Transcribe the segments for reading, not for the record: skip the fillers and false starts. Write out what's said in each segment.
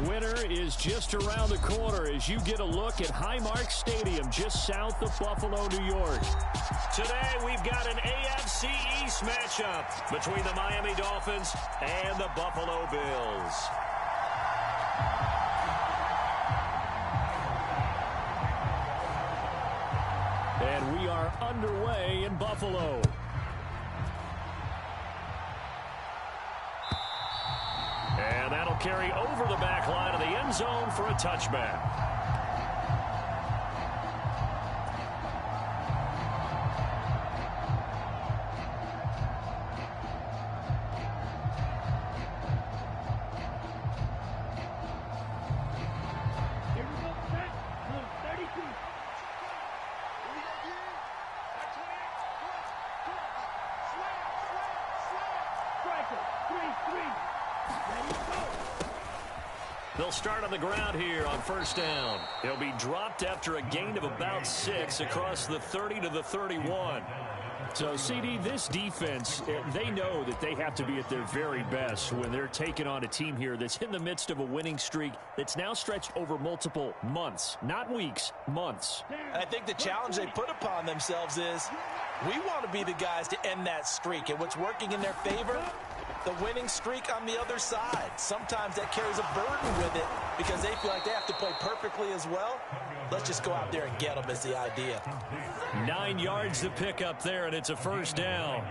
Winter is just around the corner as you get a look at Highmark Stadium just south of Buffalo, New York. Today we've got an AFC East matchup between the Miami Dolphins and the Buffalo Bills. And we are underway in Buffalo. And that'll carry over the back line of the end zone for a touchback. They'll start on the ground here on first down. He'll be dropped after a gain of about 6 across the 30 to the 31. So, CD, this defense, they know that they have to be at their very best when they're taking on a team here that's in the midst of a winning streak that's now stretched over multiple months, not weeks, months. And I think the challenge they put upon themselves is we want to be the guys to end that streak. And what's working in their favor? The winning streak on the other side. Sometimes that carries a burden with it because they feel like they have to play perfectly as well. Let's just go out there and get them is the idea. 9 yards to pick up there, and it's a first down.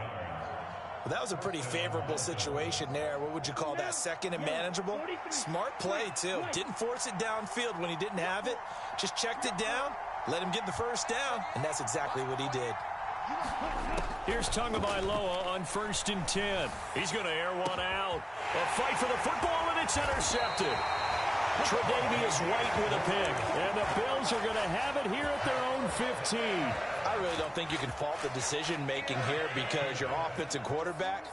Well, that was a pretty favorable situation there. What would you call that? Second and manageable? Smart play, too. Didn't force it downfield when he didn't have it. Just checked it down, let him get the first down, and that's exactly what he did. Here's Tagovailoa on 1st and 10. He's going to air one out. A fight for the football, and it's intercepted. Tre'Davious White with a pick. And the Bills are going to have it here at their own 15. I really don't think you can fault the decision-making here because your offensive quarterback,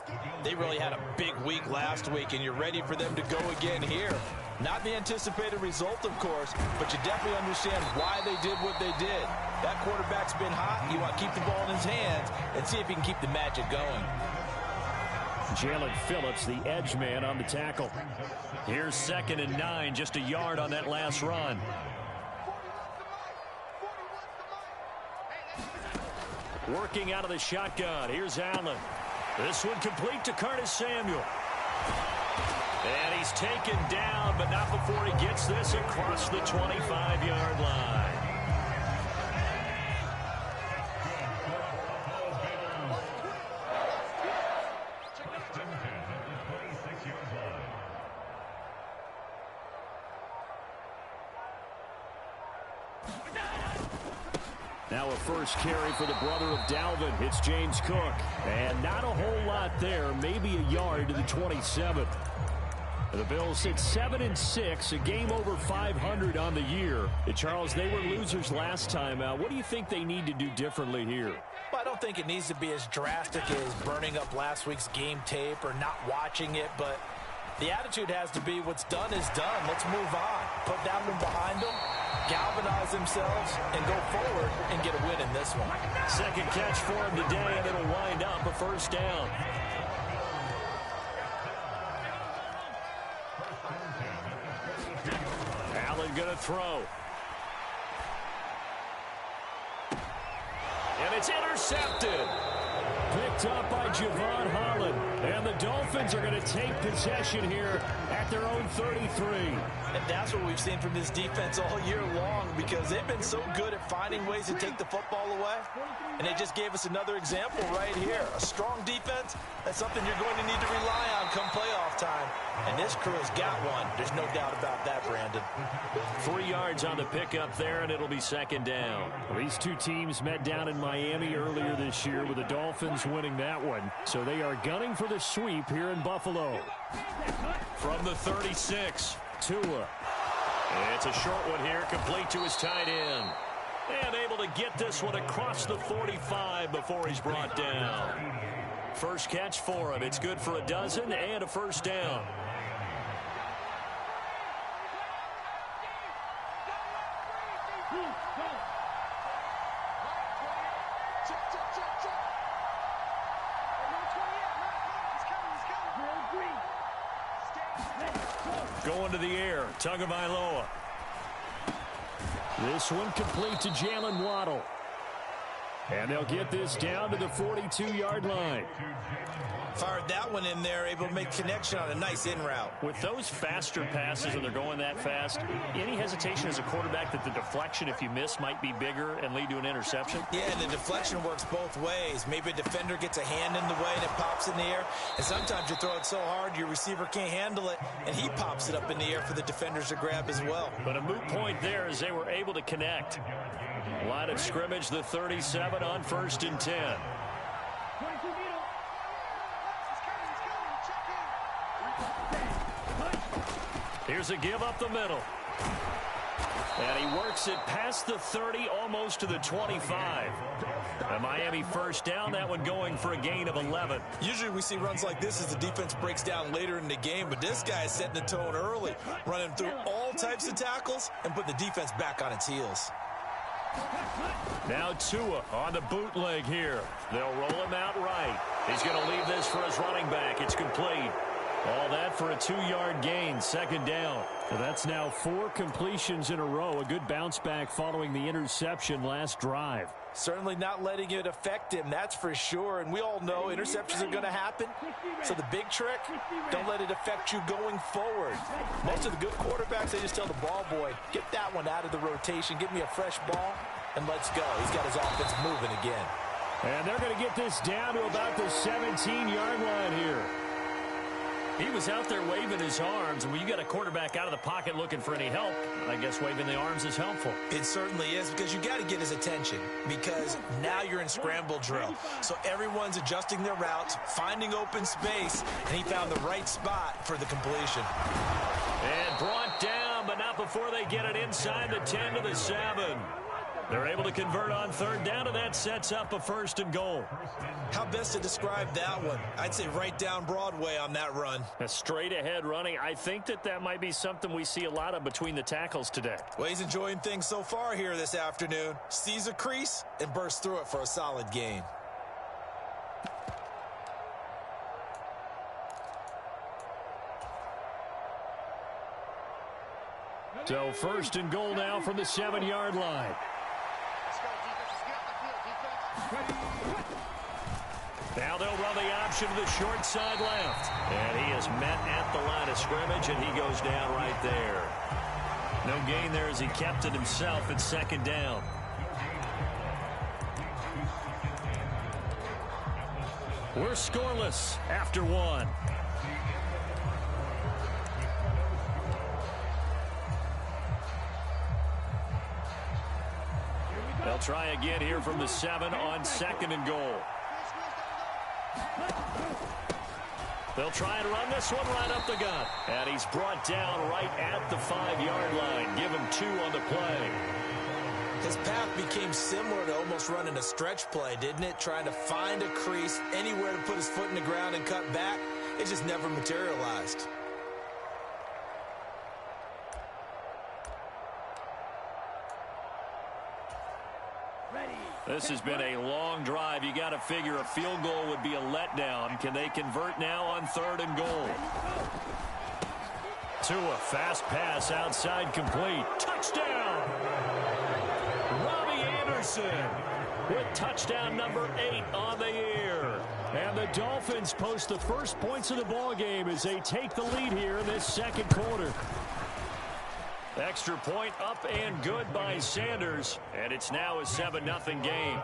they really had a big week last week, and you're ready for them to go again here. Not the anticipated result, of course, but you definitely understand why they did what they did. That quarterback's been hot. You want to keep the ball in his hands and see if he can keep the magic going. Jalen Phillips, the edge man on the tackle. Here's 2nd and 9, just a yard on that last run. Working out of the shotgun. Here's Allen. This one complete to Curtis Samuel. And he's taken down, but not before he gets this across the 25-yard line. Now a first carry for the brother of Dalvin. It's James Cook. And not a whole lot there. Maybe a yard to the 27. The Bills sit 7-6, a game over 500 on the year. Charles, they were losers last time out. What do you think they need to do differently here? Well, I don't think it needs to be as drastic as burning up last week's game tape or not watching it, but the attitude has to be what's done is done. Let's move on. Put that one behind them, galvanize themselves, and go forward and get a win in this one. Second catch for him today, and it'll wind up a first down. Allen going to throw. And it's intercepted. Picked up by Javon Holland. And the Dolphins are going to take possession here at their own 33. And that's what we've seen from this defense all year long because they've been so good at finding ways to take the football away. And they just gave us another example right here. A strong defense, that's something you're going to need to rely on come playoff time. And this crew has got one. There's no doubt about that, Brandon. 3 yards on the pickup there, and it'll be second down. Well, these two teams met down in Miami earlier this year with the Dolphins winning that one. So they are gunning for the sweep here in Buffalo. From the 36, Tua. It's a short one here, complete to his tight end. And able to get this one across the 45 before he's brought down. First catch for him. It's good for a dozen and a first down. Going to the air. Tagovailoa. This one complete to Jalen Waddle. And they'll get this down to the 42-yard line. Fired that one in there, able to make connection on a nice in route. With those faster passes and they're going that fast, any hesitation as a quarterback that the deflection, if you miss, might be bigger and lead to an interception? Yeah, and the deflection works both ways. Maybe a defender gets a hand in the way and it pops in the air. And sometimes you throw it so hard your receiver can't handle it, and he pops it up in the air for the defenders to grab as well. But a moot point there as they were able to connect. Line of scrimmage, the 37 on 1st and 10. Here's a give up the middle. And he works it past the 30, almost to the 25. A Miami first down, that one going for a gain of 11. Usually we see runs like this as the defense breaks down later in the game, but this guy is setting the tone early, running through all types of tackles and putting the defense back on its heels. Now Tua on the bootleg here. They'll roll him out right. He's going to leave this for his running back. It's complete. All that for a 2-yard gain, 2nd down. That's now 4 completions in a row. A good bounce back following the interception last drive. Certainly not letting it affect him, that's for sure. And we all know interceptions are going to happen. So the big trick, don't let it affect you going forward. Most of the good quarterbacks, they just tell the ball boy, get that one out of the rotation, give me a fresh ball, and let's go. He's got his offense moving again. And they're going to get this down to about the 17-yard line here. He was out there waving his arms, and when you got a quarterback out of the pocket looking for any help, I guess waving the arms is helpful. It certainly is, because you got to get his attention, because now you're in scramble drill. So everyone's adjusting their routes, finding open space, and he found the right spot for the completion. And brought down, but not before they get it inside the 10 to the 7. They're able to convert on 3rd down, and that sets up a 1st and goal. How best to describe that one? I'd say right down Broadway on that run. A straight-ahead running. I think that might be something we see a lot of between the tackles today. Well, he's enjoying things so far here this afternoon. Sees a crease and bursts through it for a solid gain. So 1st and goal now from the 7-yard line. Now they'll run the option to the short side left. And he is met at the line of scrimmage, and he goes down right there. No gain there as he kept it himself at 2nd down. We're scoreless after 1. They'll try again here from the 7 on 2nd and goal. They'll try and run this one right up the gut. And he's brought down right at the 5-yard line. Give him 2 on the play. His path became similar to almost running a stretch play, didn't it? Trying to find a crease, anywhere to put his foot in the ground and cut back. It just never materialized. This has been a long drive. You got to figure a field goal would be a letdown. Can they convert now on 3rd and goal? Tua, fast pass outside, complete. Touchdown! Robbie Anderson with touchdown number 8 on the year. And the Dolphins post the first points of the ball game as they take the lead here in this 2nd quarter. Extra point up and good by Sanders, and it's now a 7-0 game.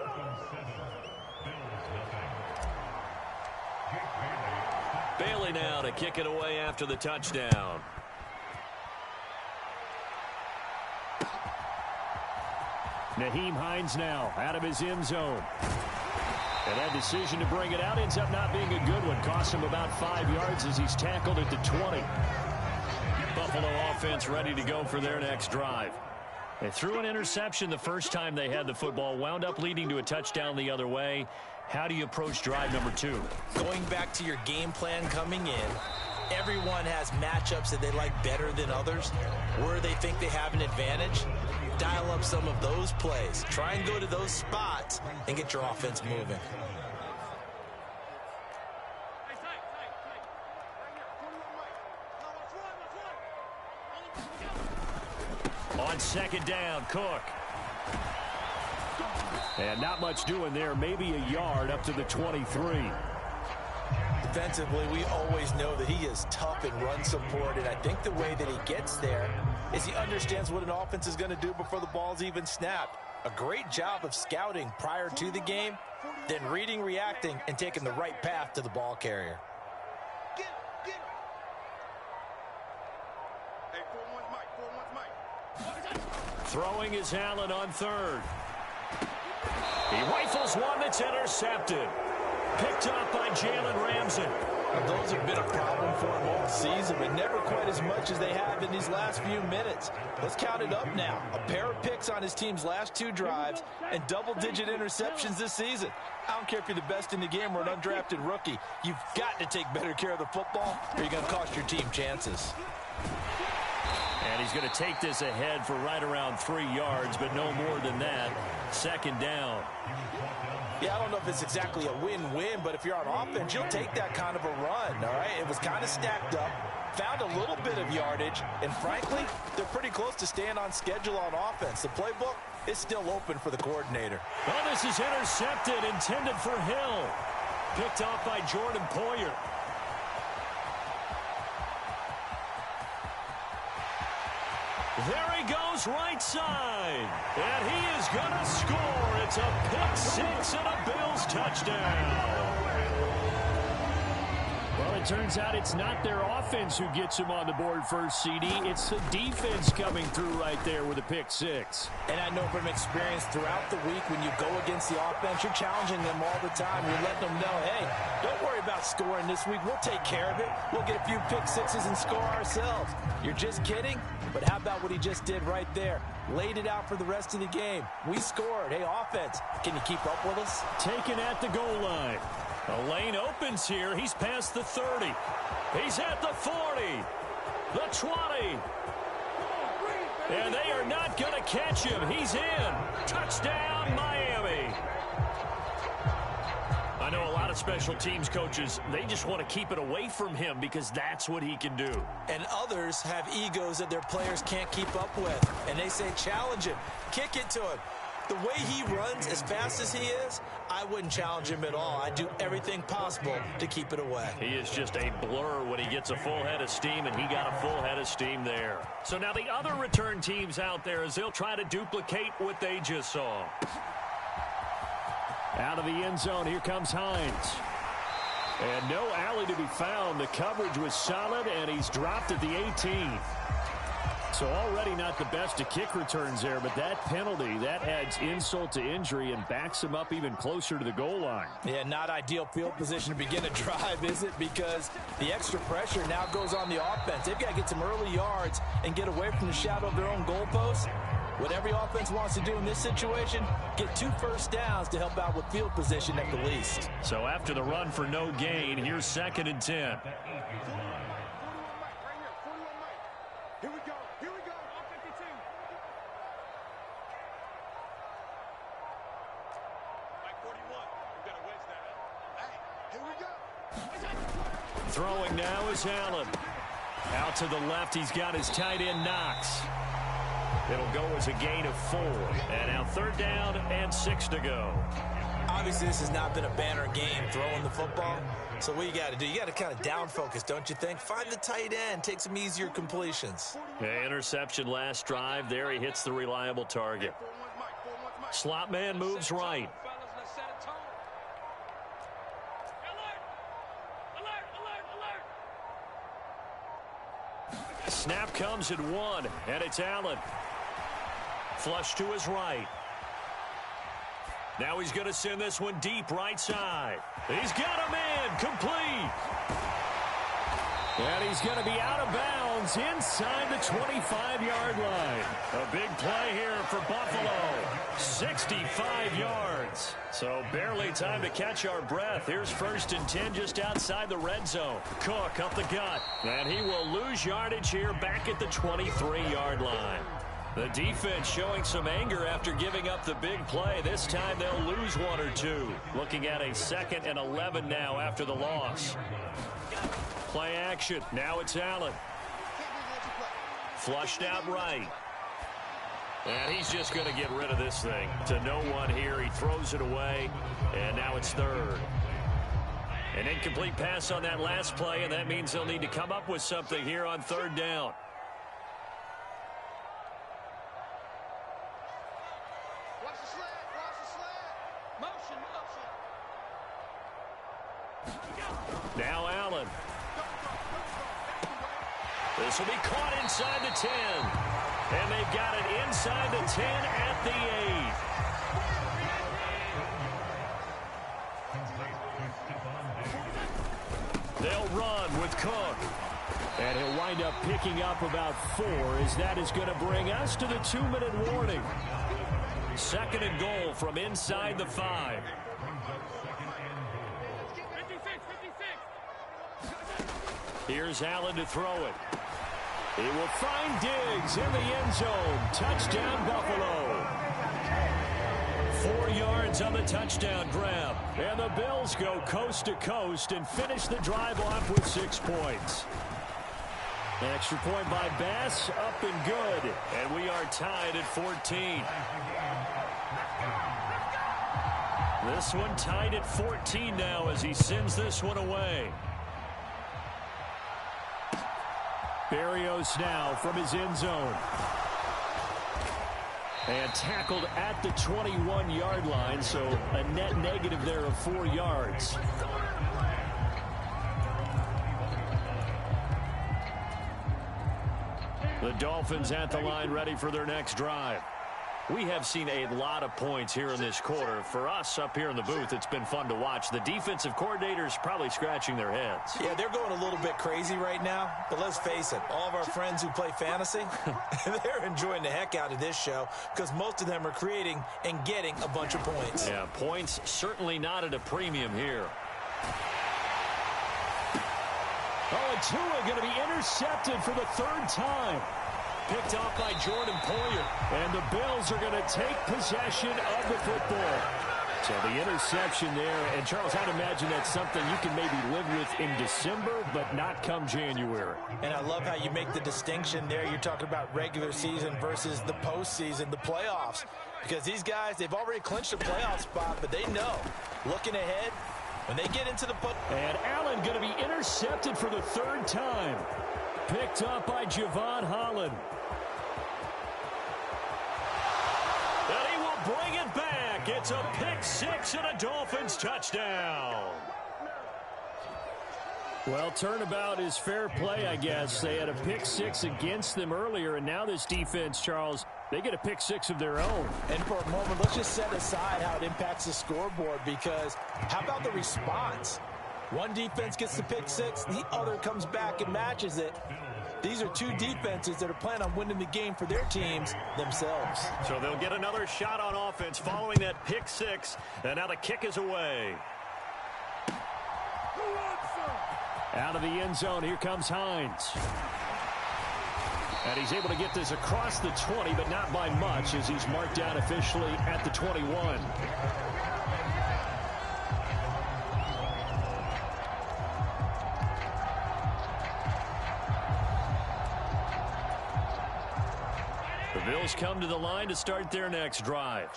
Bailey now to kick it away after the touchdown. Nyheim Hines now out of his end zone. And that decision to bring it out ends up not being a good one. Cost him about 5 yards as he's tackled at the 20. Buffalo offense ready to go for their next drive. They threw an interception the first time they had the football, wound up leading to a touchdown the other way. How do you approach drive number 2? Going back to your game plan coming in, everyone has matchups that they like better than others. Where they think they have an advantage, dial up some of those plays. Try and go to those spots and get your offense moving. second down. Cook. And not much doing there. Maybe a yard up to the 23. Defensively, we always know that he is tough in run support, and I think the way that he gets there is he understands what an offense is going to do before the ball's even snapped. A great job of scouting prior to the game, then reading, reacting, and taking the right path to the ball carrier. Throwing is Allen on third. He rifles one that's intercepted. Picked up by Jalen Ramsey. Those have been a problem for him all season, but never quite as much as they have in these last few minutes. Let's count it up now. A pair of picks on his team's last 2 drives and double-digit interceptions this season. I don't care if you're the best in the game or an undrafted rookie. You've got to take better care of the football or you're going to cost your team chances. And he's going to take this ahead for right around 3 yards, but no more than that. Second down. Yeah, I don't know if it's exactly a win-win, but if you're on offense, you'll take that kind of a run, all right? It was kind of stacked up, found a little bit of yardage, and frankly, they're pretty close to staying on schedule on offense. The playbook is still open for the coordinator. Oh, this is intercepted, intended for Hill. Picked off by Jordan Poyer. There he goes right side. And he is going to score. It's a pick six and a Bills touchdown. Well, it turns out it's not their offense who gets him on the board first, CD. It's the defense coming through right there with a pick six. And I know from experience throughout the week when you go against the offense, you're challenging them all the time. You're letting them know, hey, don't worry about scoring this week. We'll take care of it. We'll get a few pick sixes and score ourselves. You're just kidding? But how about what he just did right there? Laid it out for the rest of the game. We scored. Hey, offense, can you keep up with us? Taken at the goal line. A lane opens here. He's past the 30. He's at the 40. The 20. And they are not going to catch him. He's in. Touchdown, Miami. I know a lot of special teams coaches, they just want to keep it away from him because that's what he can do. And others have egos that their players can't keep up with. And they say, challenge him. Kick it to him. The way he runs as fast as he is, I wouldn't challenge him at all. I'd do everything possible to keep it away. He is just a blur when he gets a full head of steam, and he got a full head of steam there. So now the other return teams out there, as they'll try to duplicate what they just saw. Out of the end zone, here comes Hines. And no alley to be found. The coverage was solid, and he's dropped at the 18. So already not the best of kick returns there, but that penalty, that adds insult to injury and backs him up even closer to the goal line. Yeah, not ideal field position to begin a drive, is it? Because the extra pressure now goes on the offense. They've got to get some early yards and get away from the shadow of their own goalposts. What every offense wants to do in this situation, get 2 first downs to help out with field position at the least. So after the run for no gain, here's 2nd and 10. Throwing now is Allen. Out to the left, he's got his tight end Knox. It'll go as a gain of 4. And now 3rd down and 6 to go. Obviously, this has not been a banner game throwing the football. So what you got to do, you got to kind of down focus, don't you think? Find the tight end, take some easier completions. Yeah, interception last drive. There he hits the reliable target. Slot man moves right. Snap comes at 1, and it's Allen. Flush to his right. Now he's going to send this one deep right side. He's got him in, complete. And he's going to be out of bounds inside the 25-yard line. A big play here for Buffalo. 65 yards. So barely time to catch our breath. Here's 1st and 10 just outside the red zone. Cook up the gut. And he will lose yardage here back at the 23-yard line. The defense showing some anger after giving up the big play. This time they'll lose 1 or 2. Looking at a 2nd and 11 now after the loss. Play action. Now it's Allen. Flushed out right. And he's just going to get rid of this thing. To no one here. He throws it away. And now it's third. An incomplete pass on that last play, and that means they'll need to come up with something here on third down. Watch the slant. Watch the slant. Motion, motion. Now Allen. This will be caught inside the 10. And they've got it inside the 10 at the 8. They'll run with Cook. And he'll wind up picking up about 4 as that is going to bring us to the 2-minute warning. Second and goal from inside the 5. Here's Allen to throw it. He will find Diggs in the end zone. Touchdown, Buffalo. 4 yards on the touchdown grab. And the Bills go coast to coast and finish the drive off with 6 points. An extra point by Bass, up and good. And we are tied at 14. This one tied at 14 now as he sends this one away. Berrios now from his end zone. And tackled at the 21-yard line, so a net negative there of 4 yards. The Dolphins at the line ready for their next drive. We have seen a lot of points here in this quarter. For us up here in the booth, it's been fun to watch. The defensive coordinators probably scratching their heads. Yeah, they're going a little bit crazy right now. But let's face it, all of our friends who play fantasy, they're enjoying the heck out of this show because most of them are creating and getting a bunch of points. Yeah, points certainly not at a premium here. Oh, and Tua going to be intercepted for the 3rd time. Picked off by Jordan Poyer. And the Bills are going to take possession of the football. So the interception there. And, Charles, I'd imagine that's something you can maybe live with in December, but not come January. And I love how you make the distinction there. You're talking about regular season versus the postseason, the playoffs. Because these guys, they've already clinched a playoff spot, but they know, looking ahead, when they get into the post. And Allen going to be intercepted for the 3rd time. Picked up by Javon Holland. And he will bring it back. It's a pick 6 and a Dolphins touchdown. Well, turnabout is fair play, I guess. They had a pick 6 against them earlier, and now this defense, Charles, they get a pick 6 of their own. And for a moment, let's just set aside how it impacts the scoreboard, because how about the response? One defense gets the pick 6, the other comes back and matches it. These are two defenses that are planning on winning the game for their teams themselves. So they'll get another shot on offense following that pick 6, and now the kick is away. Out of the end zone, here comes Hines. And he's able to get this across the 20, but not by much, as he's marked down officially at the 21. The Bills come to the line to start their next drive.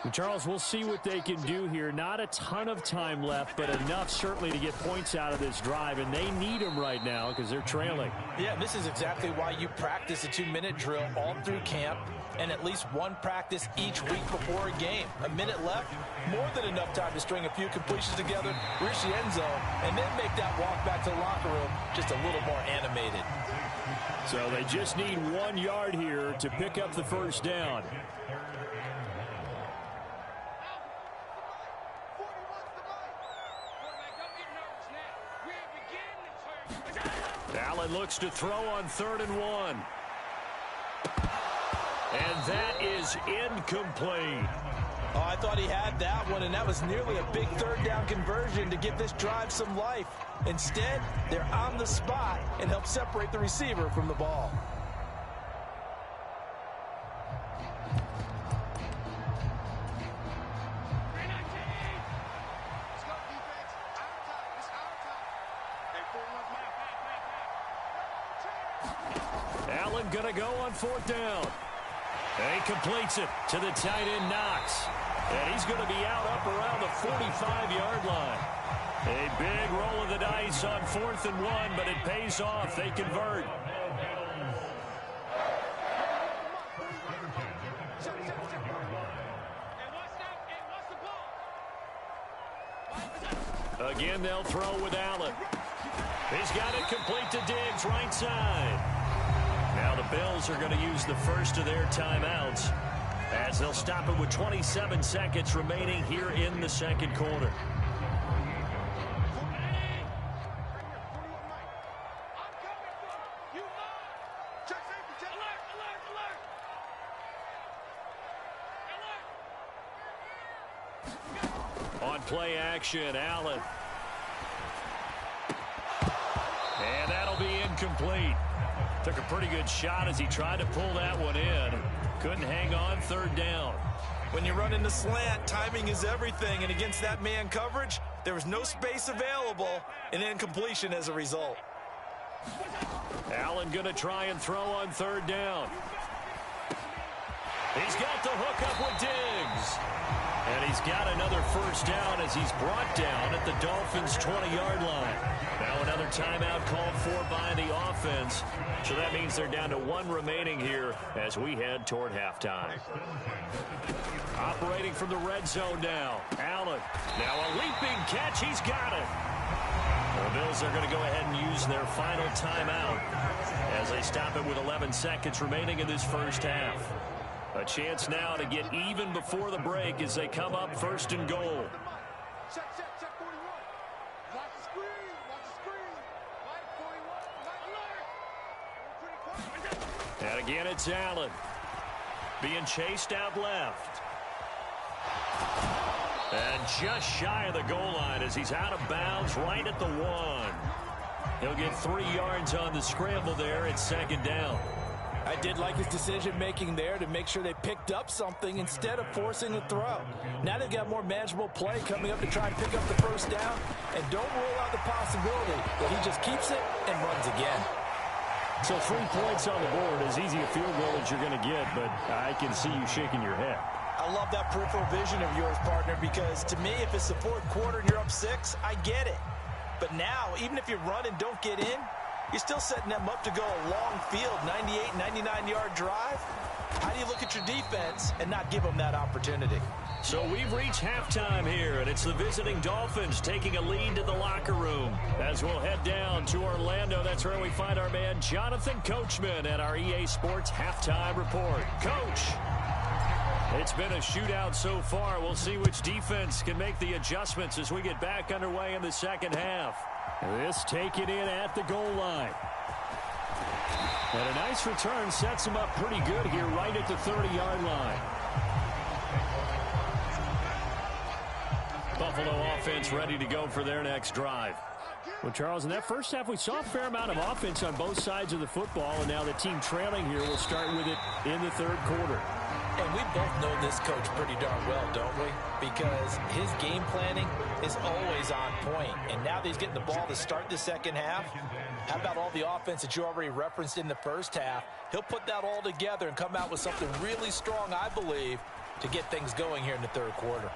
And Charles, we'll see what they can do here. Not a ton of time left, but enough certainly to get points out of this drive, and they need them right now because they're trailing. Yeah, this is exactly why you practice a 2-minute drill all through camp and at least one practice each week before a game. A minute left, more than enough time to string a few completions together, reach the end zone, and then make that walk back to the locker room just a little more animated. So they just need 1 yard here to pick up the first down. Allen looks to throw on 3rd and 1. And that is incomplete. Oh, I thought he had that one, and that was nearly a big 3rd down conversion to give this drive some life. Instead, they're on the spot and help separate the receiver from the ball. Allen going to go on 4th down. He completes it to the tight end, Knox. And he's going to be out up around the 45-yard line. A big roll of the dice on 4th and 1, but it pays off. They convert. Again, they'll throw with Allen. He's got it complete to Diggs, right side. Now the Bills are going to use the first of their timeouts as they'll stop it with 27 seconds remaining here in the second quarter. On play action, Allen. And that'll be incomplete. Took a pretty good shot as he tried to pull that one in. Couldn't hang on, 3rd down. When you run in the slant, timing is everything. And against that man coverage, there was no space available, and incompletion as a result. Allen going to try and throw on 3rd down. He's got the hook up with Diggs. And he's got another 1st down as he's brought down at the Dolphins' 20-yard line. Now another timeout called for by the offense. So that means they're down to 1 remaining here as we head toward halftime. Operating from the red zone now. Allen. Now a leaping catch. He's got it. The Bills are going to go ahead and use their final timeout as they stop it with 11 seconds remaining in this first half. A chance now to get even before the break as they come up 1st and goal. Check 41. Watch the screen. Watch the screen. Light 41. Light alert. And again, it's Allen. Being chased out left. And just shy of the goal line as he's out of bounds right at the 1. He'll get 3 yards on the scramble there. It's 2nd down. I did like his decision-making there to make sure they picked up something instead of forcing the throw. Now they've got more manageable play coming up to try and pick up the 1st down. And don't rule out the possibility that he just keeps it and runs again. So 3 points on the board, as easy a field goal as you're going to get, but I can see you shaking your head. I love that peripheral vision of yours, partner, because to me, if it's the 4th quarter and you're up 6, I get it. But now, even if you run and don't get in, you're still setting them up to go a long field, 98, 99-yard drive. How do you look at your defense and not give them that opportunity? So we've reached halftime here, and it's the visiting Dolphins taking a lead to the locker room. As we'll head down to Orlando, that's where we find our man Jonathan Coachman at our EA Sports Halftime Report. Coach, it's been a shootout so far. We'll see which defense can make the adjustments as we get back underway in the second half. This taken in at the goal line. And a nice return sets him up pretty good here right at the 30-yard line. Buffalo offense ready to go for their next drive. Well, Charles, in that first half, we saw a fair amount of offense on both sides of the football, and now the team trailing here will start with it in the 3rd quarter. And we both know this coach pretty darn well, don't we? Because his game planning is always on point. And now that he's getting the ball to start the second half, how about all the offense that you already referenced in the first half? He'll put that all together and come out with something really strong, I believe, to get things going here in the 3rd quarter.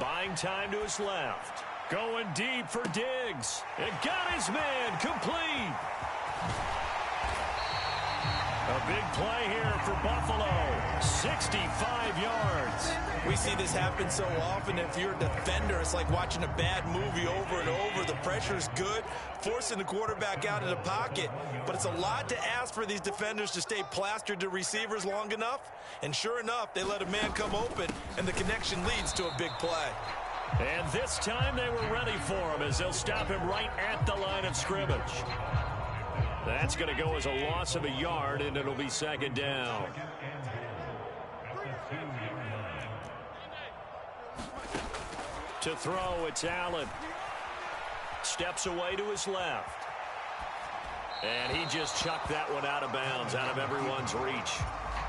Buying time to his left. Going deep for Diggs. And got his man complete. A big play here for Buffalo. 65 yards. We see this happen so often. If you're a defender, it's like watching a bad movie over and over. The pressure's good, forcing the quarterback out of the pocket. But it's a lot to ask for these defenders to stay plastered to receivers long enough. And sure enough, they let a man come open, and the connection leads to a big play. And this time they were ready for him as they'll stop him right at the line of scrimmage. That's going to go as a loss of a yard, and it'll be 2nd down. To throw, it's Allen. Steps away to his left. And he just chucked that one out of bounds, out of everyone's reach.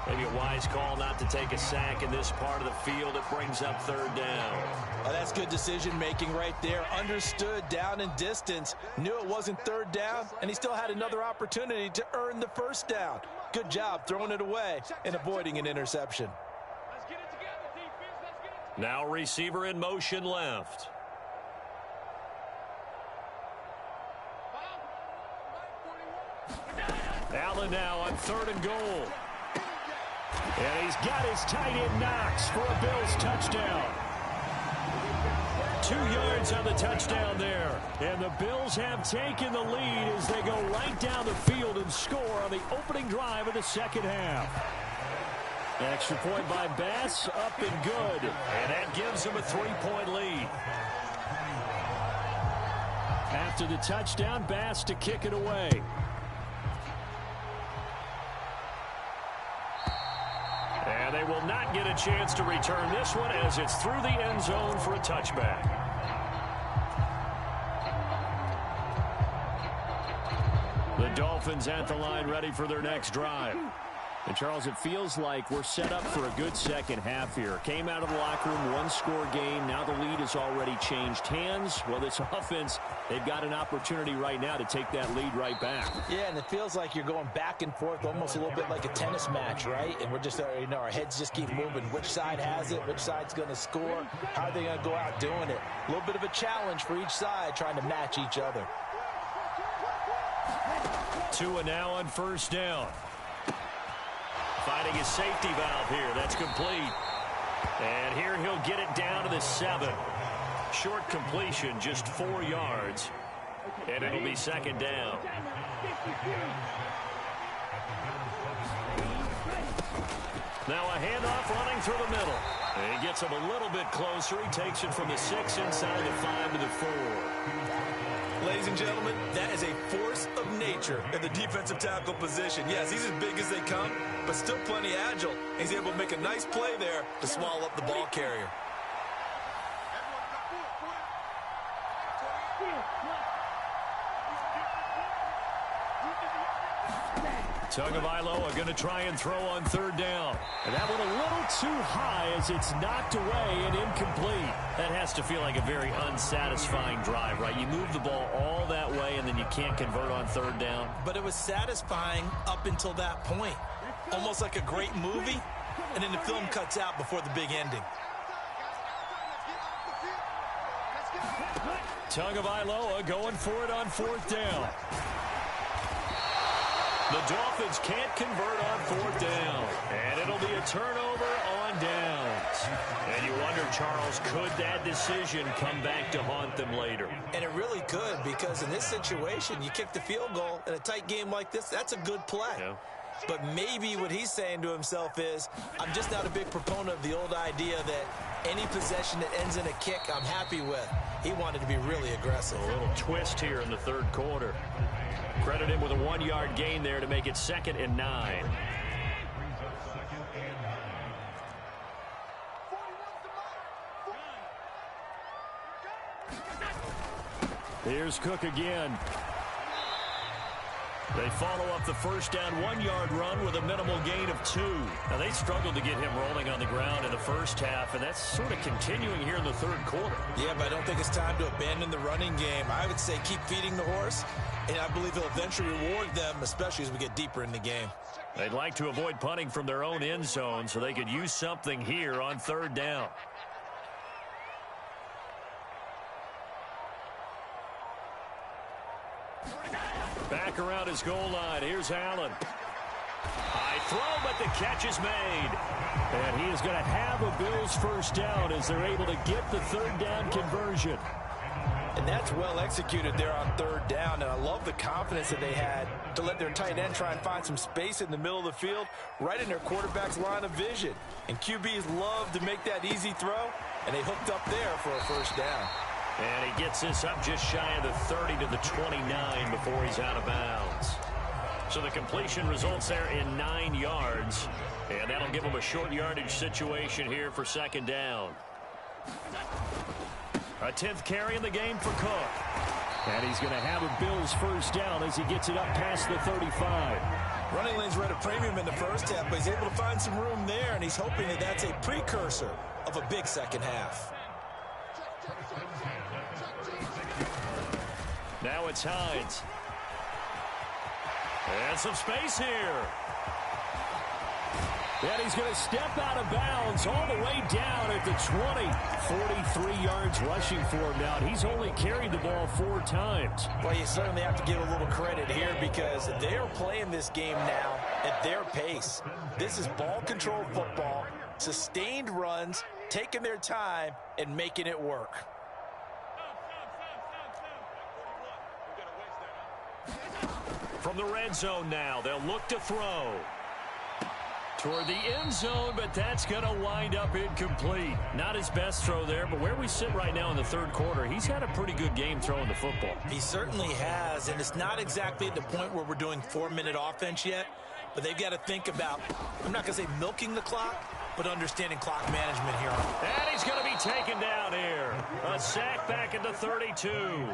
Maybe a wise call not to take a sack in this part of the field. It brings up 3rd down. Oh, that's good decision-making right there. Understood down and distance. Knew it wasn't 3rd down, and he still had another opportunity to earn the 1st down. Good job throwing it away and avoiding an interception. Let's get it together, defense. Let's get it together. Now receiver in motion left. Allen now on 3rd and goal. And he's got his tight end Knox for a Bills touchdown. 2 yards on the touchdown there. And the Bills have taken the lead as they go right down the field and score on the opening drive of the second half. Extra point by Bass, up and good. And that gives them a 3-point lead. After the touchdown, Bass to kick it away. And they will not get a chance to return this one as it's through the end zone for a touchback. The Dolphins at the line ready for their next drive. And, Charles, it feels like we're set up for a good second half here. Came out of the locker room, 1-score game. Now the lead has already changed hands. Well, this offense, they've got an opportunity right now to take that lead right back. Yeah, and it feels like you're going back and forth almost a little bit like a tennis match, right? And we're just, our heads just keep moving. Which side has it? Which side's going to score? How are they going to go out doing it? A little bit of a challenge for each side trying to match each other. Tua now on 1st down. Finding his safety valve here. That's complete. And here he'll get it down to the 7. Short completion, just 4 yards. And it'll be 2nd down. Now a handoff running through the middle. And he gets him a little bit closer. He takes it from the 6 inside the 5 to the 4. Ladies and gentlemen, that is a force of nature in the defensive tackle position. Yes, he's as big as they come, but still plenty agile. He's able to make a nice play there to swallow up the ball carrier. Tagovailoa going to try and throw on 3rd down. And that one a little too high as it's knocked away and incomplete. That has to feel like a very unsatisfying drive, right? You move the ball all that way and then you can't convert on 3rd down. But it was satisfying up until that point. Almost like a great movie, and then the film cuts out before the big ending. Tagovailoa going for it on 4th down. The Dolphins can't convert on 4th down. And it'll be a turnover on downs. And you wonder, Charles, could that decision come back to haunt them later? And it really could, because in this situation, you kick the field goal in a tight game like this, that's a good play. Yeah. But maybe what he's saying to himself is, I'm just not a big proponent of the old idea that any possession that ends in a kick, I'm happy with. He wanted to be really aggressive. A little twist here in the 3rd quarter. Credit him with a 1-yard gain there to make it 2nd and 9. Here's Cook again. They follow up the 1st down 1-yard run with a minimal gain of 2. Now, they struggled to get him rolling on the ground in the first half, and that's sort of continuing here in the 3rd quarter. Yeah, but I don't think it's time to abandon the running game. I would say keep feeding the horse, and I believe he'll eventually reward them, especially as we get deeper in the game. They'd like to avoid punting from their own end zone so they could use something here on 3rd down. Back around his goal line. Here's Allen. High throw, but the catch is made. And he is going to have a Bills 1st down as they're able to get the 3rd down conversion. And that's well executed there on 3rd down. And I love the confidence that they had to let their tight end try and find some space in the middle of the field, right in their quarterback's line of vision. And QBs love to make that easy throw, and they hooked up there for a 1st down. And he gets this up just shy of the 30 to the 29 before he's out of bounds. So the completion results there in 9 yards. And that'll give him a short yardage situation here for 2nd down. A 10th carry in the game for Cook. And he's going to have a Bills 1st down as he gets it up past the 35. Running lanes were at a premium in the first half, but he's able to find some room there, and he's hoping that that's a precursor of a big second half. Now it's Hines. And some space here. And he's going to step out of bounds all the way down at the 20. 43 yards rushing for him now. He's only carried the ball 4 times. Well, you certainly have to give a little credit here because they're playing this game now at their pace. This is ball control football, sustained runs, taking their time, and making it work. From the red zone now, they'll look to throw. Toward the end zone, but that's going to wind up incomplete. Not his best throw there, but where we sit right now in the third quarter, he's had a pretty good game throwing the football. He certainly has, and it's not exactly at the point where we're doing 4-minute offense yet, but they've got to think about, I'm not going to say milking the clock, but understanding clock management here. And he's going to be taken down here. A sack back at the 32.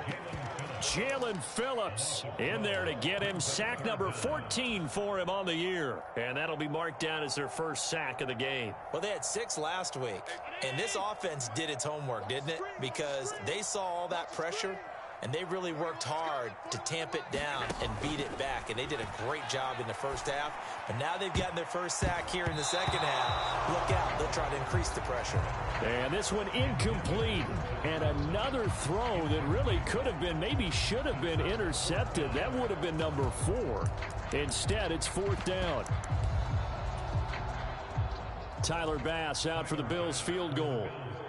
Jalen Phillips in there to get him. Sack number 14 for him on the year. And that'll be marked down as their first sack of the game. Well, they had 6 last week, and this offense did its homework, didn't it? Because they saw all that pressure, and they really worked hard to tamp it down and beat it back. And they did a great job in the first half. But now they've gotten their first sack here in the second half. Look out. They'll try to increase the pressure. And this one incomplete. And another throw that really could have been, maybe should have been intercepted. That would have been number 4. Instead, it's 4th down. Tyler Bass out for the Bills field goal.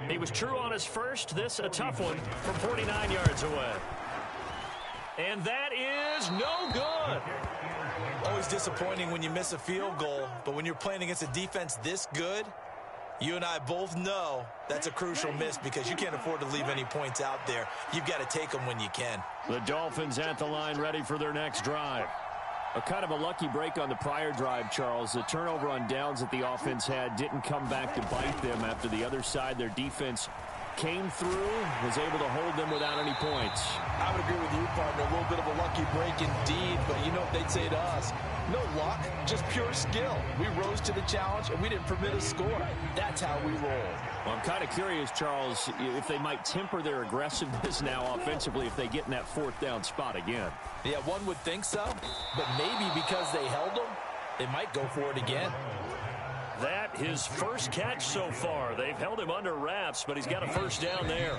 He was true on his first. This a tough one from 49 yards away. And that is no good. Always disappointing when you miss a field goal, but when you're playing against a defense this good, you and I both know that's a crucial miss because you can't afford to leave any points out there. You've got to take them when you can. The Dolphins at the line ready for their next drive. A kind of a lucky break on the prior drive, Charles. The turnover on downs that the offense had didn't come back to bite them after the other side. Their defense came through, was able to hold them without any points. I would agree with you, partner. A little bit of a lucky break indeed, but you know what they'd say to us? No luck, just pure skill. We rose to the challenge, and we didn't permit a score. That's how we roll. Well, I'm kind of curious, Charles, if they might temper their aggressiveness now offensively if they get in that 4th down spot again. Yeah, one would think so, but maybe because they held them, they might go for it again. That his first catch so far. They've held him under wraps, but he's got a first down there.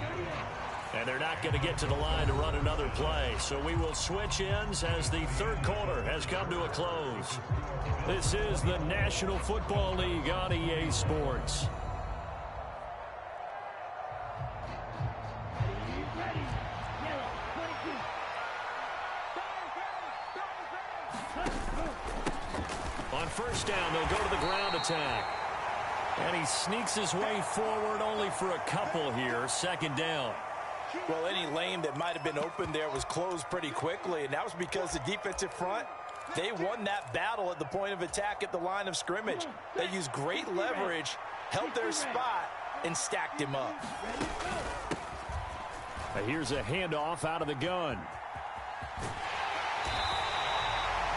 And they're not going to get to the line to run another play. So we will switch ends as the third quarter has come to a close. This is the National Football League on EA Sports. On first down, they'll go to the ground attack. And he sneaks his way forward only for a couple here. 2nd down. Well, any lane that might have been open there was closed pretty quickly, and that was because the defensive front, they won that battle at the point of attack at the line of scrimmage. They used great leverage, held their spot, and stacked him up. Here's a handoff out of the gun.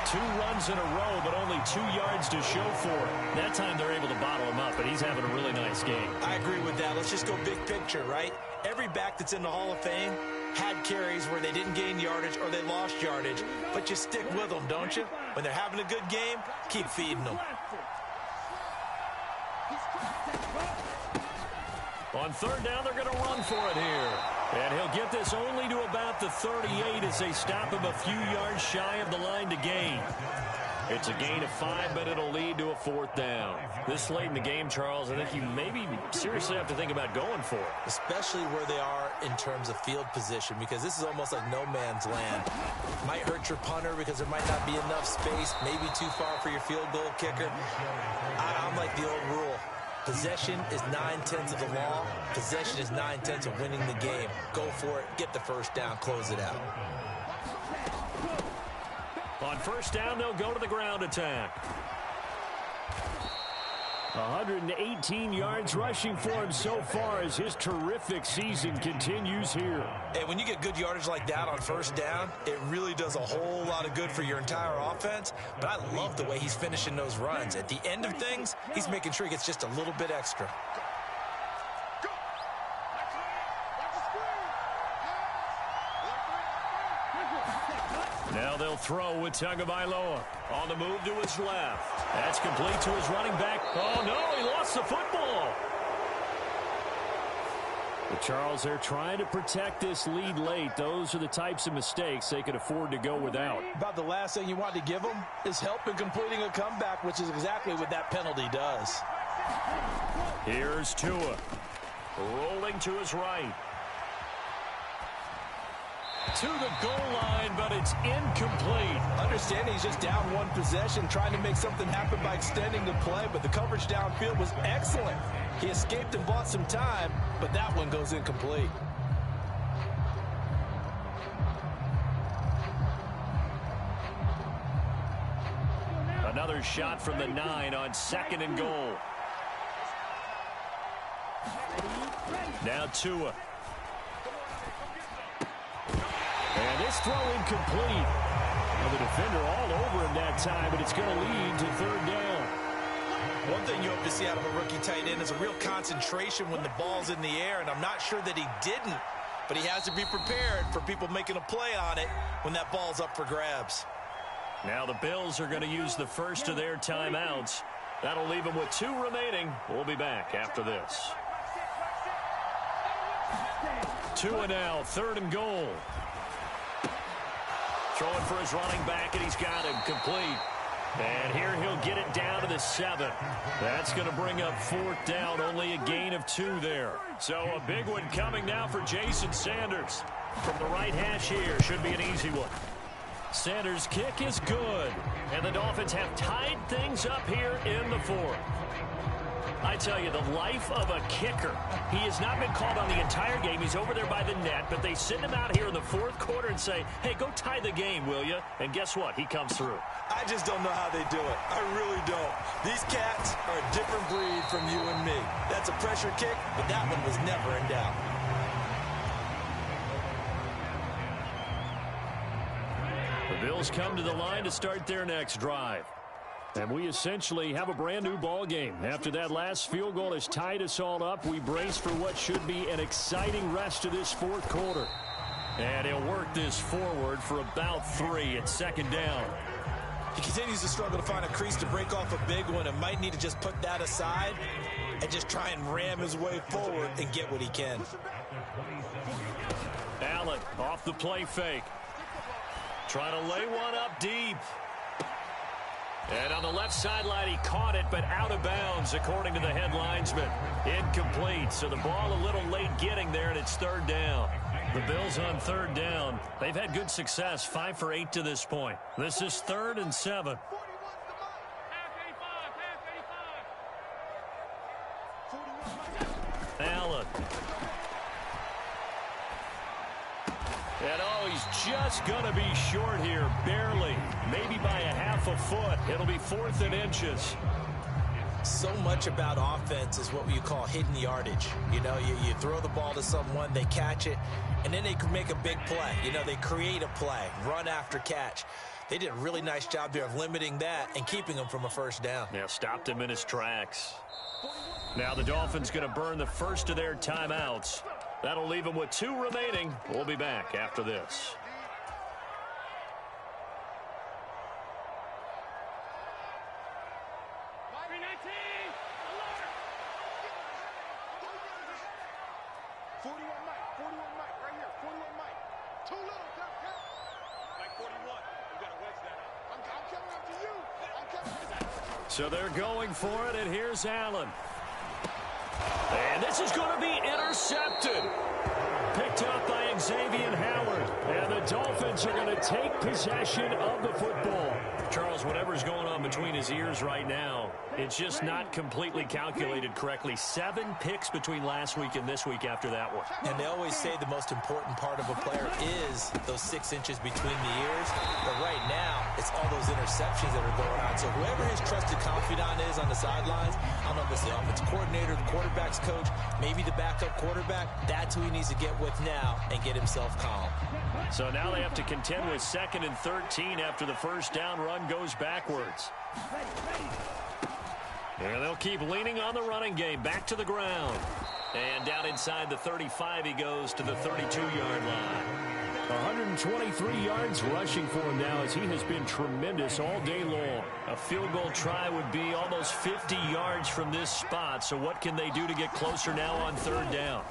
2 runs in a row, but only 2 yards to show for it. That time they're able to bottle him up, but he's having a really nice game. I agree with that. Let's just go big picture, right? Every back that's in the Hall of Fame had carries where they didn't gain yardage or they lost yardage, but you stick with them, don't you? When they're having a good game, keep feeding them. On 3rd down, they're going to run for it here. And he'll get this only to about the 38 as they stop him a few yards shy of the line to gain. It's a gain of 5, but it'll lead to a 4th down. This late in the game, Charles, I think you maybe seriously have to think about going for it. Especially where they are in terms of field position, because this is almost like no man's land. Might hurt your punter because there might not be enough space, maybe too far for your field goal kicker. I'm like the old rule. Possession is 9/10 of the law. Possession is 9/10 of winning the game. Go for it. Get the first down. Close it out. On first down, they'll go to the ground attack. 118 yards rushing for him so far as his terrific season continues here. And when you get good yardage like that on first down, it really does a whole lot of good for your entire offense. But I love the way he's finishing those runs. At the end of things, he's making sure he gets just a little bit extra. Now they'll throw with Tagovailoa. On the move to his left. That's complete to his running back. Oh, no, he lost the football. But Charles, they're trying to protect this lead late. Those are the types of mistakes they could afford to go without. About the last thing you want to give them is help in completing a comeback, which is exactly what that penalty does. Here's Tua. Rolling to his right. To the goal line, but it's incomplete. Understanding he's just down one possession, trying to make something happen by extending the play, but the coverage downfield was excellent. He escaped and bought some time, but that one goes incomplete. Another shot from the 9 on 2nd and goal. Now Tua. And this throw incomplete. Well, the defender all over him that time, but it's going to lead to 3rd down. One thing you hope to see out of a rookie tight end is a real concentration when the ball's in the air, and I'm not sure that he didn't, but he has to be prepared for people making a play on it when that ball's up for grabs. Now the Bills are going to use the first of their timeouts. That'll leave them with 2 remaining. We'll be back after this. Tua now, 3rd and goal. Throwing for his running back, and he's got him complete. And here he'll get it down to the 7. That's going to bring up 4th down, only a gain of 2 there. So a big one coming now for Jason Sanders. From the right hash here, should be an easy one. Sanders' kick is good. And the Dolphins have tied things up here in the 4th. I tell you, the life of a kicker. He has not been called on the entire game. He's over there by the net, but they send him out here in the 4th quarter and say, hey, go tie the game, will you? And guess what? He comes through. I just don't know how they do it. I really don't. These cats are a different breed from you and me. That's a pressure kick, but that one was never in doubt. The Bills come to the line to start their next drive. And we essentially have a brand new ball game. After that last field goal has tied us all up, we brace for what should be an exciting rest of this 4th quarter. And he'll work this forward for about 3 at 2nd down. He continues to struggle to find a crease to break off a big one and might need to just put that aside and just try and ram his way forward and get what he can. Allen off the play fake. Trying to lay one up deep. And on the left sideline, he caught it, but out of bounds, according to the head linesman. Incomplete, so the ball a little late getting there, and it's 3rd down. The Bills on 3rd down. They've had good success, 5 for 8 to this point. This is 3rd and 7. Allen. And oh, he's just going to be short here, barely. Maybe by a half a foot. It'll be 4th and inches. So much about offense is what you call hidden yardage. You know, you throw the ball to someone, they catch it, and then they can make a big play. You know, they create a play, run after catch. They did a really nice job there of limiting that and keeping him from a 1st down. Yeah, stopped him in his tracks. Now the Dolphins going to burn the first of their timeouts. That'll leave them with 2 remaining. We'll be back after this. So they're going for it, and here's Allen. And this is going to be intercepted. Picked up by Xavier Howard. And the Dolphins are going to take possession of the football. Charles, whatever's going on between his ears right now, it's just not completely calculated correctly. 7 picks between last week and this week after that one. And they always say the most important part of a player is those 6 inches between the ears. But right now, it's all those interceptions that are going on. So whoever his trusted confidant is on the sidelines, I don't know if it's the offensive coordinator, the quarterback's coach, maybe the backup quarterback, that's who he needs to get with now and get himself calm. So now they have to contend with 2nd and 13 after the 1st down run goes backwards. And they'll keep leaning on the running game. Back to the ground. And down inside the 35, he goes to the 32-yard line. 123 yards rushing for him now as he has been tremendous all day long. A field goal try would be almost 50 yards from this spot. So what can they do to get closer now on third down?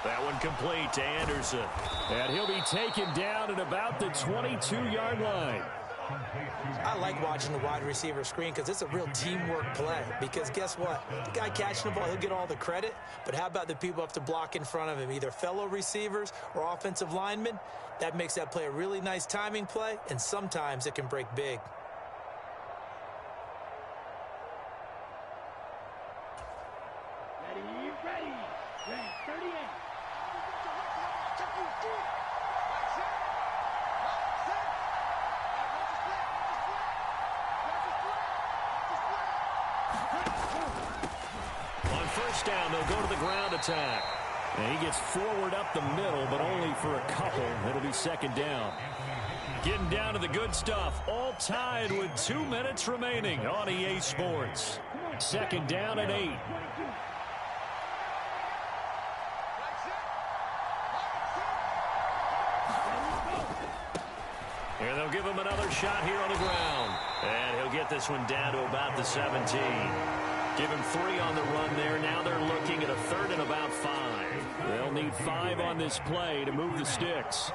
That one complete to Anderson. And he'll be taken down at about the 22-yard line. I like watching the wide receiver screen because it's a real teamwork play. Because guess what? The guy catching the ball, he'll get all the credit. But how about the people up to block in front of him, either fellow receivers or offensive linemen? That makes that play a really nice timing play, and sometimes it can break big. Ready, 38. On first down, they'll go to the ground attack. And he gets forward up the middle, but only for a couple. It'll be second down. Getting down to the good stuff. All tied with 2 minutes remaining on EA Sports. Second down and 8. And they'll give him another shot here on the ground. And he'll get this one down to about the 17. Give him 3 on the run there. Now they're looking at a third and about 5. They'll need 5 on this play to move the sticks.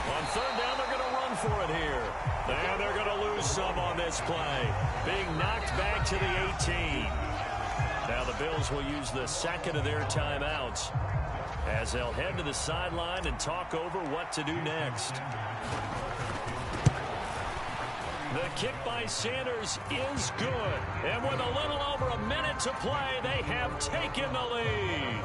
On third down, they're going to run for it here. And they're going to lose some on this play. Being knocked back to the 18. Now the Bills will use the second of their timeouts as they'll head to the sideline and talk over what to do next. The kick by Sanders is good. And with a little over a minute to play, they have taken the lead.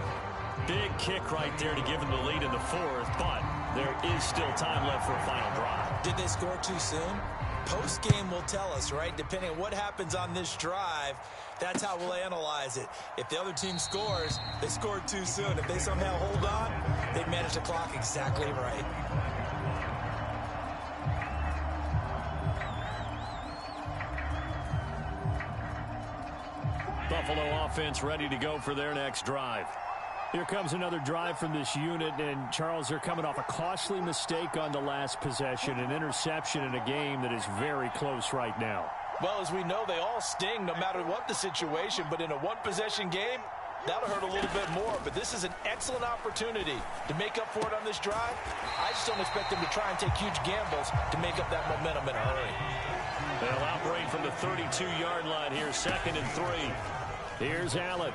Big kick right there to give them the lead in the fourth, but there is still time left for a final drive. Did they score too soon? Post-game will tell us, right? Depending on what happens on this drive, that's how we'll analyze it. If the other team scores, they scored too soon. If they somehow hold on, they manage the clock exactly right. Buffalo offense ready to go for their next drive. Here comes another drive from this unit, and Charles, they're coming off a costly mistake on the last possession, an interception in a game that is very close right now. Well, as we know, they all sting no matter what the situation, but in a one-possession game, that'll hurt a little bit more. But this is an excellent opportunity to make up for it on this drive. I just don't expect them to try and take huge gambles to make up that momentum in a hurry. They'll operate from the 32-yard line here, 2nd and 3. Here's Allen.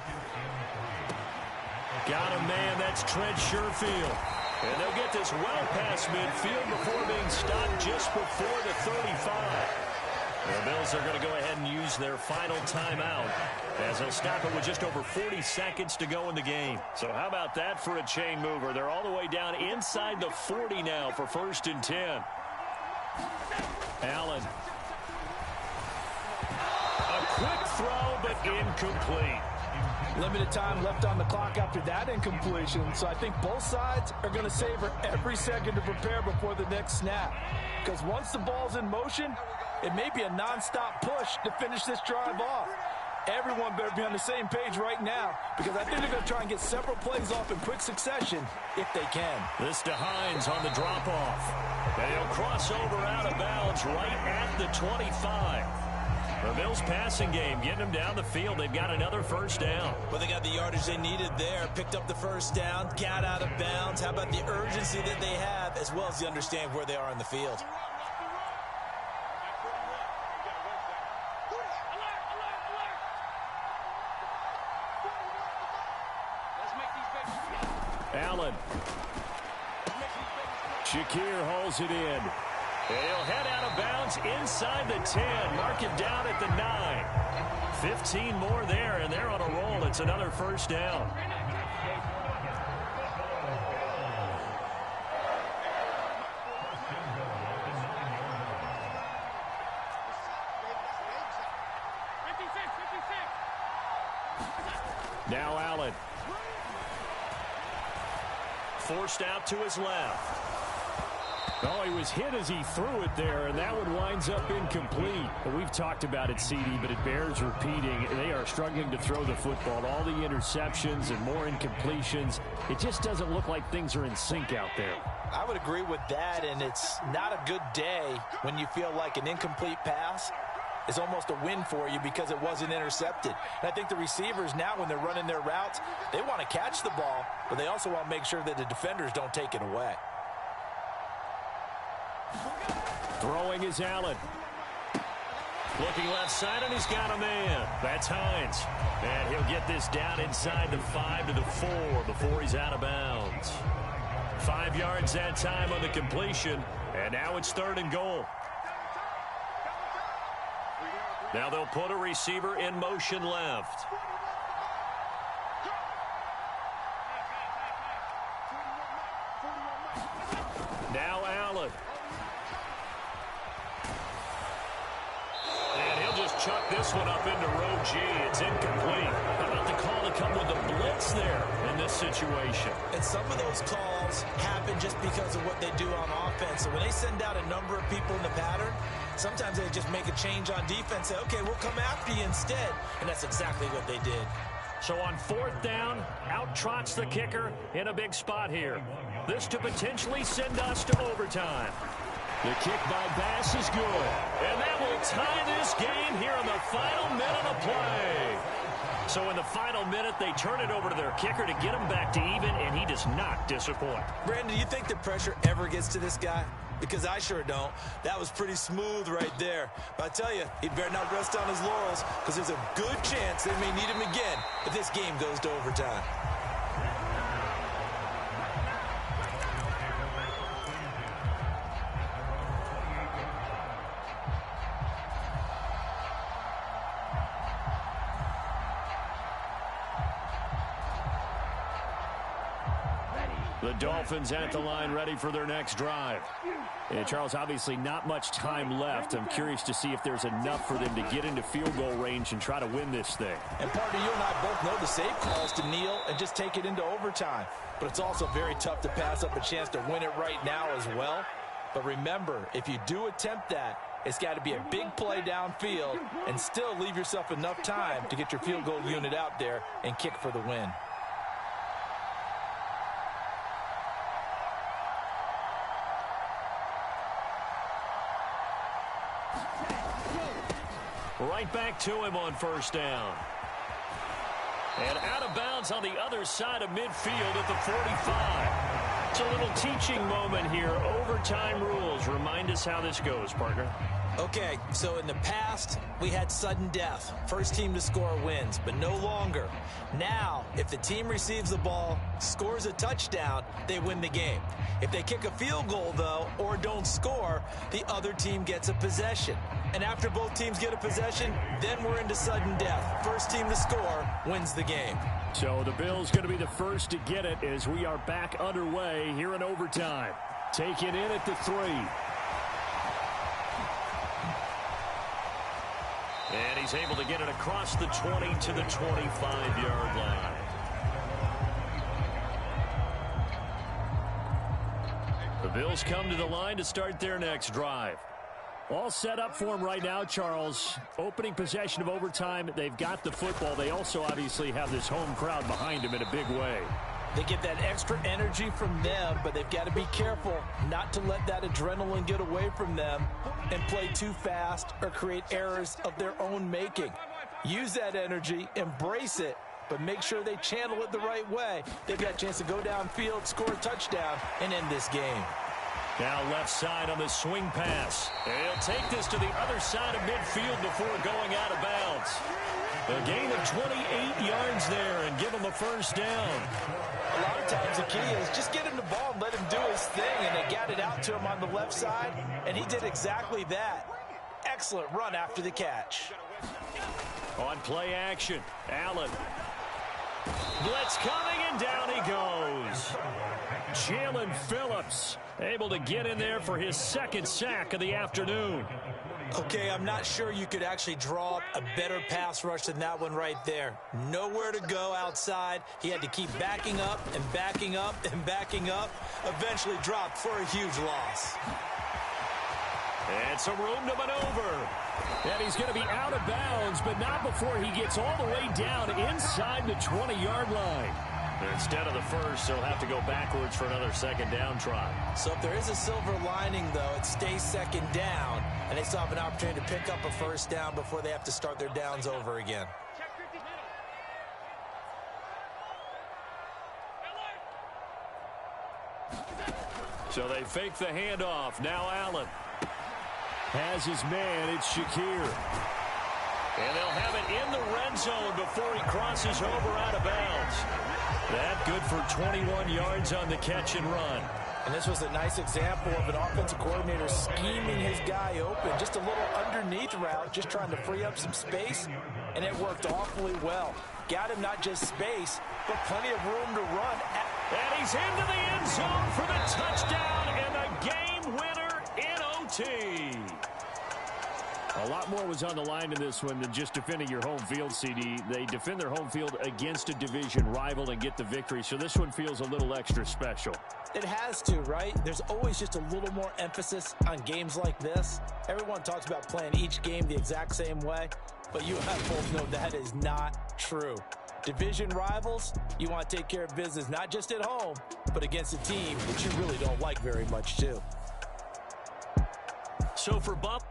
Got a man, that's Trent Sherfield. And they'll get this well past midfield before being stopped just before the 35. The Bills are going to go ahead and use their final timeout as they'll stop it with just over 40 seconds to go in the game. So how about that for a chain mover? They're all the way down inside the 40 now for 1st and 10. Allen. A quick throw, but incomplete. Limited time left on the clock after that incompletion, so I think both sides are going to savor every second to prepare before the next snap. Because once the ball's in motion, it may be a non-stop push to finish this drive off. Everyone better be on the same page right now, because I think they're going to try and get several plays off in quick succession if they can. This to Hines on the drop-off. And he'll cross over out of bounds right at the 25. The Bills passing game, getting them down the field. They've got another first down. Well, they got the yardage they needed there. Picked up the first down, got out of bounds. How about the urgency that they have, as well as the understand where they are in the field. Allen. Shakir holds it in. He'll head out of bounds inside the 10. Mark him down at the 9. 15 more there, and they're on a roll. It's another first down. Now Allen. Forced out to his left. Oh, he was hit as he threw it there, and that one winds up incomplete. Well, we've talked about it, CD, but it bears repeating. They are struggling to throw the football. All the interceptions and more incompletions. It just doesn't look like things are in sync out there. I would agree with that, and it's not a good day when you feel like an incomplete pass is almost a win for you because it wasn't intercepted. And I think the receivers now, when they're running their routes, they want to catch the ball, but they also want to make sure that the defenders don't take it away. Throwing is Allen. Looking left side, and he's got a man. That's Hines. And he'll get this down inside the 5 to the 4 before he's out of bounds. 5 yards that time on the completion, and now it's 3rd and goal. Now they'll put a receiver in motion left. Now Allen. And he'll just chuck this one up into row G. It's incomplete. How about the call to come with the blitz there in this situation? And some of those calls happen just because of what they do on offense. So when they send out a number of people in the pattern, sometimes they just make a change on defense, say, okay, we'll come after you instead. And that's exactly what they did. So on 4th down, out trots the kicker in a big spot here. This to potentially send us to overtime. The kick by Bass is good. And that will tie this game here in the final minute of play. So in the final minute, they turn it over to their kicker to get him back to even, and he does not disappoint. Brandon, do you think the pressure ever gets to this guy? Because I sure don't. That was pretty smooth right there. But I tell you, he better not rest on his laurels, because there's a good chance they may need him again if this game goes to overtime. The Dolphins at the line ready for their next drive. And Charles, obviously not much time left. I'm curious to see if there's enough for them to get into field goal range and try to win this thing. And partner, you and I both know the safe calls to kneel and just take it into overtime. But it's also very tough to pass up a chance to win it right now as well. But remember, if you do attempt that, it's got to be a big play downfield and still leave yourself enough time to get your field goal unit out there and kick for the win. Right back to him on 1st down. And out of bounds on the other side of midfield at the 45. It's a little teaching moment here. Overtime rules. Remind us how this goes, partner. Okay, so in the past, we had sudden death. First team to score wins, but no longer. Now, if the team receives the ball, scores a touchdown, they win the game. If they kick a field goal, though, or don't score, the other team gets a possession. And after both teams get a possession, then we're into sudden death. First team to score wins the game. So the Bills going to be the first to get it as we are back underway here in overtime. Taken in at the 3. And he's able to get it across the 20 to the 25-yard line. The Bills come to the line to start their next drive. All set up for them right now, Charles. Opening possession of overtime. They've got the football. They also obviously have this home crowd behind them in a big way. They get that extra energy from them, but they've got to be careful not to let that adrenaline get away from them and play too fast or create errors of their own making. Use that energy, embrace it, but make sure they channel it the right way. They've got a chance to go downfield, score a touchdown, and end this game. Now left side on the swing pass. He'll take this to the other side of midfield before going out of bounds. A gain of 28 yards there and give him a 1st down. A lot of times the key is just get him the ball and let him do his thing, and they got it out to him on the left side, and he did exactly that. Excellent run after the catch. On play action, Allen. Blitz coming, and down he goes. Jalen Phillips able to get in there for his second sack of the afternoon. Okay, I'm not sure you could actually draw up a better pass rush than that one right there. Nowhere to go outside. He had to keep backing up and backing up and backing up. Eventually dropped for a huge loss. It's a room to maneuver. And he's going to be out of bounds, but not before he gets all the way down inside the 20-yard line. Instead of the first, he'll have to go backwards for another second down try. So if there is a silver lining, though, it stays second down, and they still have an opportunity to pick up a first down before they have to start their downs over again. So they fake the handoff. Now Allen has his man. It's Shakir. And they'll have it in the red zone before he crosses over out of bounds. That good for 21 yards on the catch and run. And this was a nice example of an offensive coordinator scheming his guy open. Just a little underneath route, just trying to free up some space, and it worked awfully well. Got him not just space, but plenty of room to run. And he's into the end zone for the touchdown and the game winner in OT. A lot more was on the line in this one than just defending your home field, CD. They defend their home field against a division rival and get the victory, so this one feels a little extra special. It has to, right? There's always just a little more emphasis on games like this. Everyone talks about playing each game the exact same way, but you have both know that is not true. Division rivals, you want to take care of business not just at home, but against a team that you really don't like very much, too. So for Buff,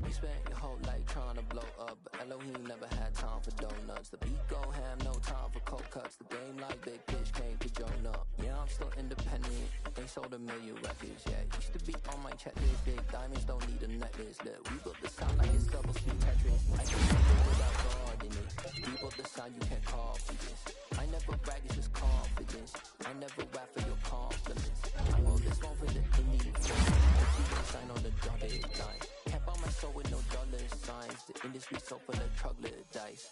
you spent your whole life trying to blow up, but Elohim never had time for donuts. The beat go ham, no time for cold cuts. The game like big pitch came to join up. Yeah, I'm still independent. They sold 1 million records. Yeah, used to be on my checklist. Big diamonds don't need a necklace. Look, we built the sound like it's double speed Tetris. I can do it without God in it. We built the sound you can't call for this. I never brag, it's just confidence. I never rap for your confidence. I wrote this one for the indie. The sign on the dotted line. Can't buy my soul with no dollar signs. The industry so full of troglodytes.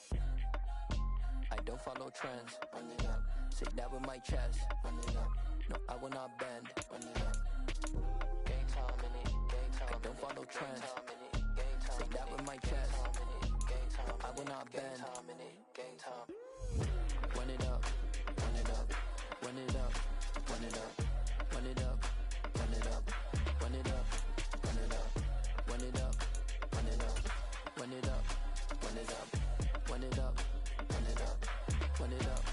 I don't follow trends. Run it up. Say that with my chest. Run it up. No, I will not bend. Run it up. Game time in it. Game time. I don't follow trends. Say that with my chest. No, I will not bend. Game time. Run it up. Run it up. Run it up. Run it up. Run it up. Run it up. Run it up. Run it up. Run it up, run it up, run it up, run it up, run it up, run it up, run it up.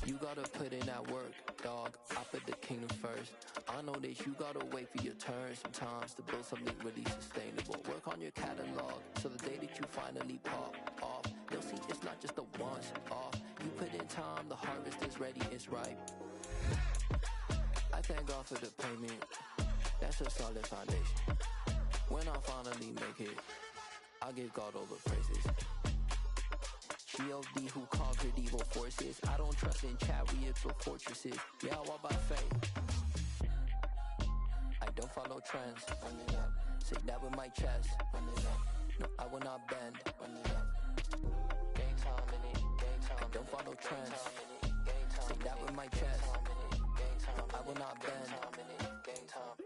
You gotta put in that work, dog. I put the kingdom first. I know that you gotta wait for your turn sometimes to build something really sustainable. Work on your catalog, so the day that you finally pop off, they'll see it's not just a once off. You put in time, the harvest is ready, it's ripe. I thank God for the payment. That's a solid foundation. When I finally make it, I give God all the praises. G.O.D. who conquered evil forces. I don't trust in chariots or fortresses. Yeah, I walk by faith. I don't follow trends. Run it up. Say that with my chest. Run it up. No, I will not bend. Run it up. Game time in it. Game time. I don't follow trends. Say that with my chest. No, I will not bend. Game time.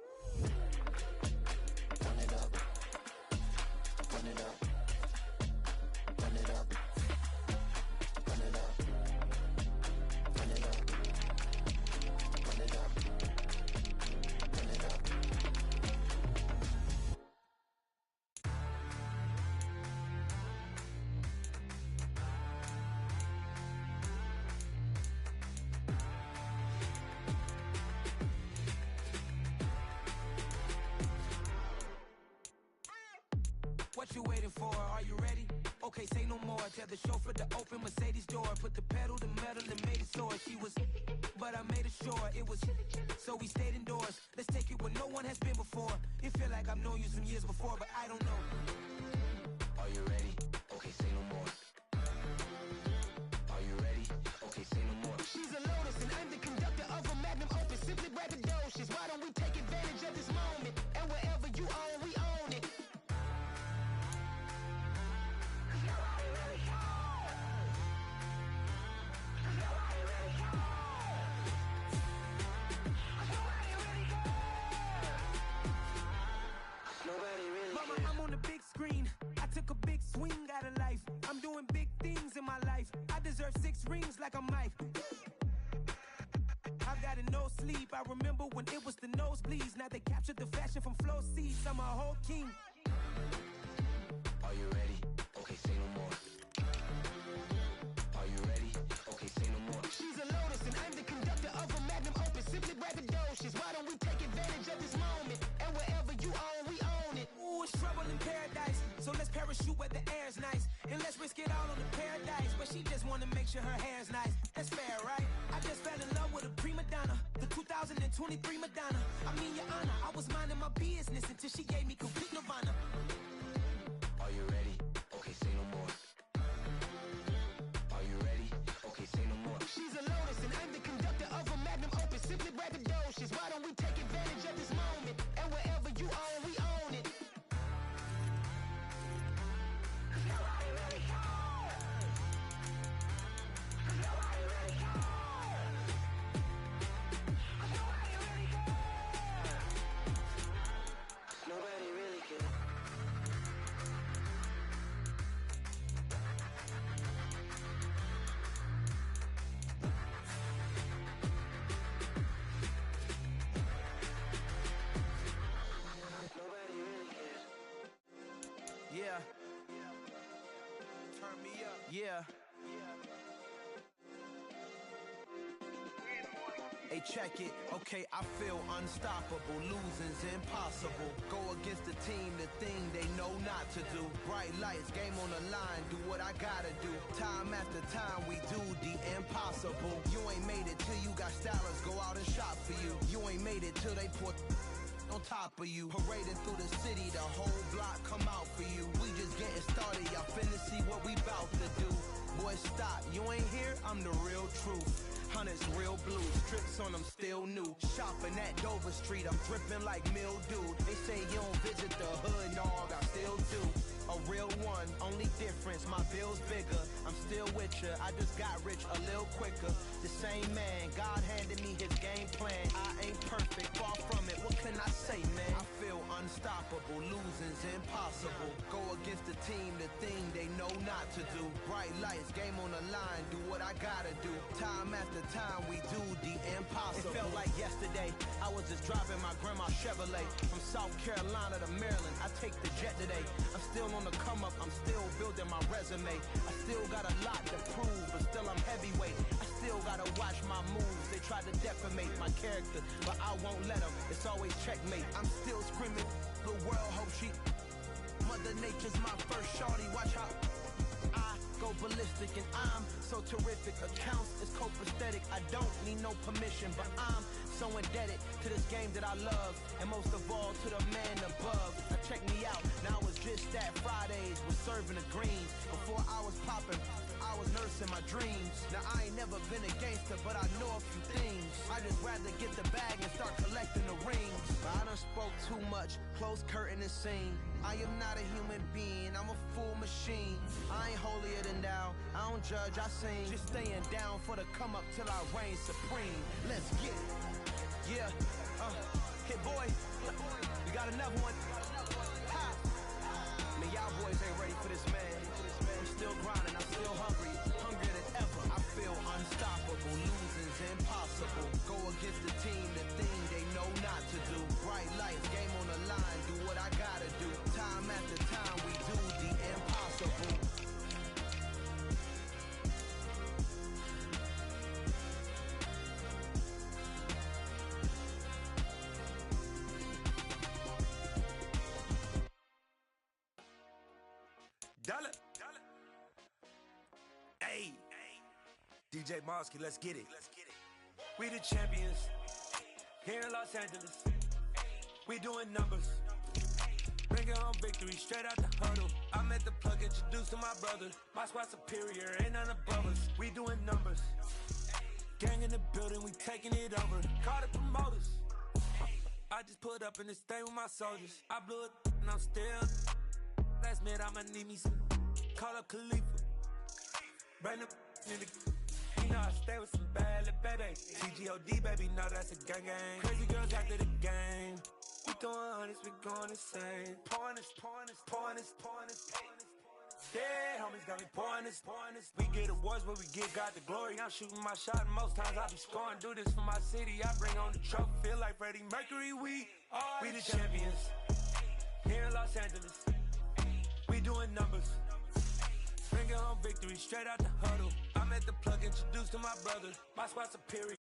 Run it up. Run it up. Run it up. Run it up. Run it up. Run it up. Run it up. What you waiting for? Are you ready? Okay, say no more. Tell the chauffeur to open Mercedes door. Put the pedal to metal and made it soar. She was, but I made it sure it was. So we stayed indoors. Let's take it where no one has been before. It feel like I've known you some years before, but I don't know. Are you ready? Okay, say no more. Are you ready? Okay, say no more. She's a Lotus and I'm the conductor of a Magnum Opus. Simply braggadocious. Why don't we take advantage of this moment? And wherever you own, we own it. rings like I'm Mike. I've got a no sleep. I remember when it was the nosebleeds. Now they captured the fashion from flow seats. I'm a whole king. Are you ready? Okay, say no more. Are you ready? Okay, say no more. She's a lotus and I'm the conductor of a magnum opus. Simply braggadocious. Why don't we take advantage of this moment? And wherever you own, we own it. Ooh, it's trouble in paradise. So let's parachute where the air's nice. And let's risk it all on the paradise. But she just wanna make sure her hair's nice. That's fair, right? I just fell in love with a prima donna. The 2023 Madonna. I mean, your honor, I was minding my business until she gave me complete nirvana. Are you ready? Okay, say no more. Are you ready? Okay, say no more. She's a lotus and I'm the conductor of a magnum opus. Simply braggadocious. Why don't we take advantage of this moment? And wherever you own, we own it. Nobody really cares. Nobody really cares. Nobody really cares. Nobody really cares. Nobody really cares. Yeah. Turn me up. Yeah. Hey, check it. Okay, I feel unstoppable. Losing's impossible. Go against the team, the thing they know not to do. Bright lights, game on the line, do what I gotta do. Time after time, we do the impossible. You ain't made it till you got stylers go out and shop for you. You ain't made it till they put on top of you. Parading through the city, the whole block come out for you. We just getting started, y'all finna see what we bout to do. Boy, stop, you ain't here, I'm the real truth. Hundreds real blue, strips on them still new. Shopping at Dover Street, I'm dripping like mildew. They say you don't visit the hood, dog, I still do. A real one, only difference, my bill's bigger. I'm still with ya, I just got rich a little quicker. The same man, God handed me his game plan. I ain't perfect, far from it, what can I say, man? I feel unstoppable, losing's impossible. Go against the team, the thing they know not to do. Bright lights, game on the line, do what I gotta do. Time after time, we do the impossible. It felt like yesterday, I was just driving my grandma's Chevrolet. From South Carolina to Maryland, I take the jet today. I'm still on the come up, I'm still building my resume. I still got a lot to prove, but still I'm heavyweight. I still gotta watch my moves. They try to defamate my character, but I won't let them. It's always checkmate. I'm still screaming, the world hope she. Mother Nature's my first shorty, watch how I go ballistic and I'm so terrific. Accounts is copacetic, I don't need no permission, but I'm so indebted to this game that I love, and most of all to the man above. Now check me out, now it's just that Fridays was serving the greens. Before I was popping, I was nursing my dreams. Now I ain't never been a gangster, but I know a few things. I just rather get the bag and start collecting the rings. But I done spoke too much, close curtain and scene. I am not a human being, I'm a full machine. I ain't holier than thou, I don't judge, I sing. Just staying down for the come up till I reign supreme. Let's get it. Yeah, hit boy, you got another one. Ha. Man, y'all boys ain't ready for this, man. I'm still grinding, I'm still hungry, hungrier than ever. I feel unstoppable, losing's impossible. Go against the team, the thing they know not to do. Bright lights, game on the line, do what I gotta do. Time after time, we do the impossible. Dollar. Hey. DJ Mosky, let's get it. We the champions here in Los Angeles. We doing numbers. Bringing home victory straight out the huddle. I'm at the plug, introduced to my brother. My squad superior, ain't none above us. We doing numbers. Gang in the building, we taking it over. Call the promoters. I just put up in this thing with my soldiers. I blew it and I'm still. Last minute, I'ma need me some. Call up Khalifa. Brand new nigga. You know I stay with some bad little baby. TGOD, baby, no, that's a gang gang. Crazy girls after the game. We throwing hundreds, we going insane. Pouring this. Dead homies got me pouring this. We get awards, but we give God the glory. I'm shooting my shot, and most times I be scoring. Do this for my city, I bring on the trophy. Feel like Freddie Mercury, we the champions. Here in Los Angeles, we doing numbers. Finger on victory, straight out the huddle. I'm at the plug, introduced to my brother. My squad's superior.